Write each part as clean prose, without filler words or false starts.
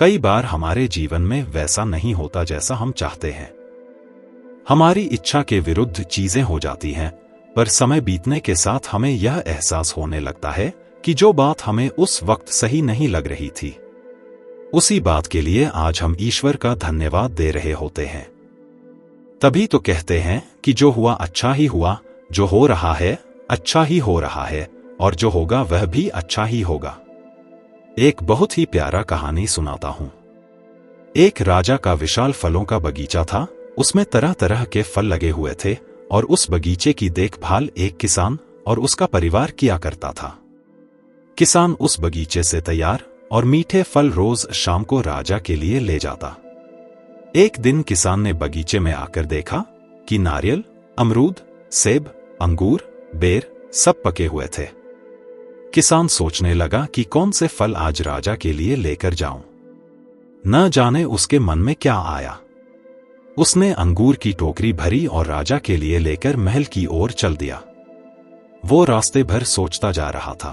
कई बार हमारे जीवन में वैसा नहीं होता जैसा हम चाहते हैं। हमारी इच्छा के विरुद्ध चीजें हो जाती हैं, पर समय बीतने के साथ हमें यह एहसास होने लगता है कि जो बात हमें उस वक्त सही नहीं लग रही थी, उसी बात के लिए आज हम ईश्वर का धन्यवाद दे रहे होते हैं। तभी तो कहते हैं कि जो हुआ अच्छा ही हुआ, जो हो रहा है अच्छा ही हो रहा है, और जो होगा वह भी अच्छा ही होगा। एक बहुत ही प्यारा कहानी सुनाता हूं। एक राजा का विशाल फलों का बगीचा था। उसमें तरह तरह के फल लगे हुए थे और उस बगीचे की देखभाल एक किसान और उसका परिवार किया करता था। किसान उस बगीचे से तैयार और मीठे फल रोज शाम को राजा के लिए ले जाता। एक दिन किसान ने बगीचे में आकर देखा कि नारियल, अमरूद, सेब, अंगूर, बेर सब पके हुए थे। किसान सोचने लगा कि कौन से फल आज राजा के लिए लेकर जाऊं। न जाने उसके मन में क्या आया। उसने अंगूर की टोकरी भरी और राजा के लिए लेकर महल की ओर चल दिया। वो रास्ते भर सोचता जा रहा था।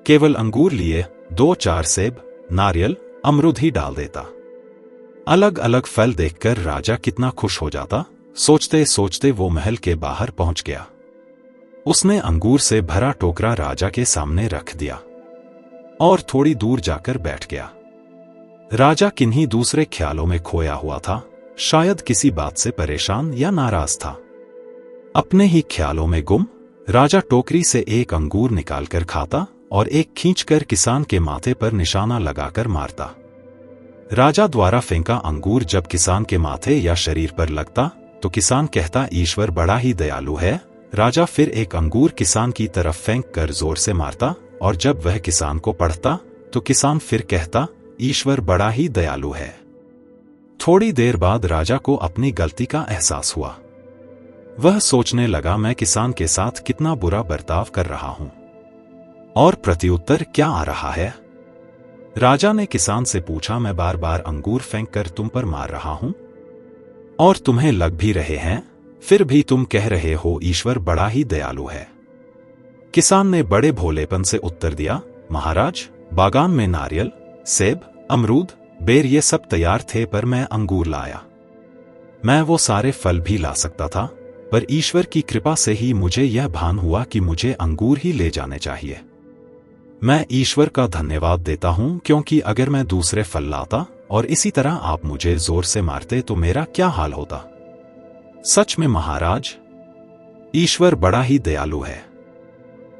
केवल अंगूर लिए 2-4 सेब, नारियल, अमरूद ही डाल देता। अलग अलग फल देखकर राजा कितना खुश हो जाता। सोचते सोचते वो महल के बाहर पहुंच गया। उसने अंगूर से भरा टोकरा राजा के सामने रख दिया और थोड़ी दूर जाकर बैठ गया। राजा किन्हीं दूसरे ख्यालों में खोया हुआ था, शायद किसी बात से परेशान या नाराज था। अपने ही ख्यालों में गुम, राजा टोकरी से एक अंगूर निकालकर खाता और एक खींचकर किसान के माथे पर निशाना लगाकर मारता। राजा द्वारा फेंका अंगूर जब किसान के माथे या शरीर पर लगता तो किसान कहता, ईश्वर बड़ा ही दयालु है। राजा फिर एक अंगूर किसान की तरफ फेंक कर जोर से मारता और जब वह किसान को पड़ता तो किसान फिर कहता, ईश्वर बड़ा ही दयालु है। थोड़ी देर बाद राजा को अपनी गलती का एहसास हुआ। वह सोचने लगा, मैं किसान के साथ कितना बुरा बर्ताव कर रहा हूं और प्रत्युत्तर क्या आ रहा है। राजा ने किसान से पूछा, मैं बार बार अंगूर फेंक कर तुम पर मार रहा हूं और तुम्हें लग भी रहे हैं, फिर भी तुम कह रहे हो ईश्वर बड़ा ही दयालु है। किसान ने बड़े भोलेपन से उत्तर दिया, महाराज, बागान में नारियल, सेब, अमरूद, बेर ये सब तैयार थे, पर मैं अंगूर लाया। मैं वो सारे फल भी ला सकता था, पर ईश्वर की कृपा से ही मुझे यह भान हुआ कि मुझे अंगूर ही ले जाने चाहिए। मैं ईश्वर का धन्यवाद देता हूं, क्योंकि अगर मैं दूसरे फल लाता और इसी तरह आप मुझे जोर से मारते तो मेरा क्या हाल होता। सच में महाराज, ईश्वर बड़ा ही दयालु है।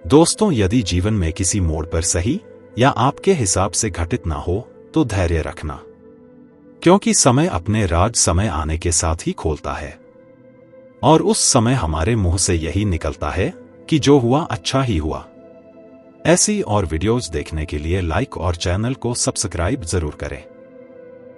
दोस्तों, यदि जीवन में किसी मोड़ पर सही या आपके हिसाब से घटित ना हो तो धैर्य रखना, क्योंकि समय अपने राज समय आने के साथ ही खोलता है और उस समय हमारे मुंह से यही निकलता है कि जो हुआ अच्छा ही हुआ। ऐसी और वीडियोस देखने के लिए लाइक और चैनल को सब्सक्राइब जरूर करें।